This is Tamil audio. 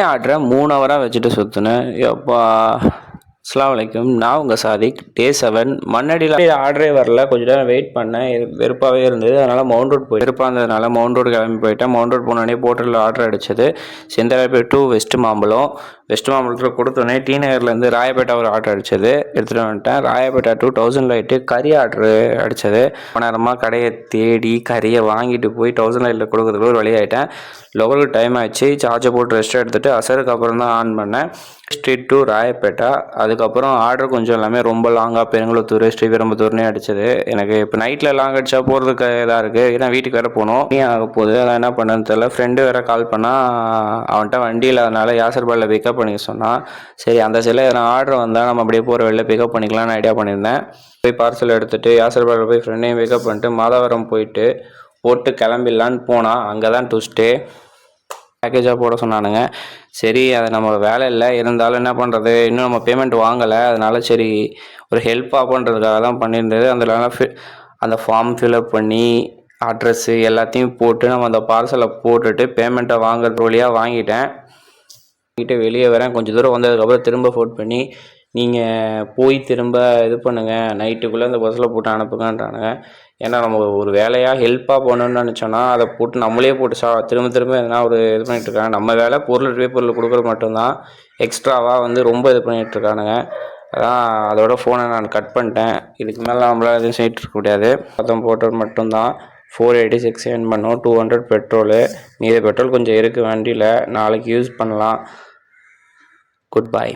ஆர்டரை 3 ஹவராக வச்சுட்டு சுற்றினேன். எப்பா! அஸ்ஸலாமு அலைக்கும். நான் உங்கள் சாதிக். டே 7 மண்ணடியில் ஆர்டரே வரல. கொஞ்சம் நேரம் வெயிட் பண்ணேன். வெறுப்பாகவே இருந்தது. அதனால் மவுண்ட் ரோட் வெறுப்பாக இருந்ததுனால மவுண்ட் ரோடு கிளம்பி போயிட்டேன். மவுண்ட் ரோட் போனோடனே போர்ட்டலில் ஆர்டர் அடித்தது Chintadripet to West Mambalam. West மாம்பலத்தில் கொடுத்தோடனே டி நகர்லேருந்து ராயப்பேட்டா ஒரு ஆர்டர் அடித்தது எடுத்துகிட்டு வந்துட்டேன். ராயப்பேட்டா 2000 லைட்டு கறி ஆர்டரு அடித்தது. ரொம்ப நேரமாக கடையை தேடி கறியை வாங்கிட்டு போய் 1000 லைட்டில் கொடுக்குறதுக்கு ஒரு வழியாயிட்டேன். லோக்கலுக்கு டைம் ஆச்சு. சார்ஜை போட்டு ரெஸ்ட் எடுத்துகிட்டு அசருக்கு அப்புறம் தான் ஆன் பண்ணேன். Street to Royapettah. அதுக்கப்புறம் ஆர்டர் கொஞ்சம் எல்லாமே ரொம்ப லாங்காக பெருங்குளத்தூர் ஸ்ரீபெரும்புத்தூர்னே அடித்தது. எனக்கு இப்போ நைட்டில் லாங் அடித்தா போகிறதுக்கு இதாக இருக்குது. ஏன்னா வீட்டுக்கு வேறு போகணும். நீ ஆக போகுது. அதான் என்ன பண்ணுன்னு தெரியல. ஃப்ரெண்டு வேறு கால் பண்ணால் அவன்கிட்ட வண்டி இல்லாதனால யாசர்பாடில் பிக்கப் பண்ணிக்க சொன்னான். சரி அந்த சில எதனா ஆர்டர் வந்தால் நம்ம அப்படியே போகிற வெளில பிக்கப் பண்ணிக்கலாம்னு ஐடியா பண்ணியிருந்தேன். போய் பார்சல் எடுத்துகிட்டு யாசர்பாடில் போய் ஃப்ரெண்டையும் பிக்கப் பண்ணிட்டு மாதாவரம் போயிட்டு போட்டு கிளம்பிடலான்னு போனால் அங்கே தான் ட்விஸ்ட்டு. பேக்கேஜாக போட சொன்னானுங்க. சரி அது நம்ம வேலை இல்லை, இருந்தாலும் என்ன பண்ணுறது, இன்னும் நம்ம பேமெண்ட் வாங்கலை. அதனால சரி ஒரு ஹெல்ப் ஆகுன்றதுக்காக தான் பண்ணியிருந்தது. அந்த ஃபார்ம் ஃபில்அப் பண்ணி அட்ரஸ்ஸு எல்லாத்தையும் போட்டு நம்ம அந்த பார்சலை போட்டுட்டு பேமெண்ட்டை வாங்குறது வழியாக வாங்கிட்டேன். வெளியே வரேன். கொஞ்சம் தூரம் வந்ததுக்கப்புறம் திரும்ப ஃபோன் பண்ணி நீங்கள் போய் திரும்ப இது பண்ணுங்கள், நைட்டுக்குள்ளே இந்த பஸ்ஸில் போட்டு அனுப்புங்கன்றானுங்க. ஏன்னா நம்ம ஒரு வேலையாக ஹெல்ப்பாக போகணுன்னு நினச்சோன்னா அதை போட்டு நம்மளே போட்டு திரும்ப திரும்ப எதனா ஒரு இது பண்ணிகிட்ருக்காங்க. நம்ம வேலை பொருள் கொடுக்குறது மட்டும்தான். எக்ஸ்ட்ராவாக வந்து ரொம்ப இது பண்ணிகிட்ருக்கானுங்க. அதான் அதோட ஃபோனை நான் கட் பண்ணிட்டேன். இதுக்கு மேலே நம்மளால் எதுவும் செய்யிட்டு முடியாது. மொத்தம் போட்டது மட்டும்தான் 486 ஏர்ன் பண்ணோம். 200 பெட்ரோலு. மீதி பெட்ரோல் கொஞ்சம் இருக்குது வண்டியில், நாளைக்கு யூஸ் பண்ணலாம். Good bye.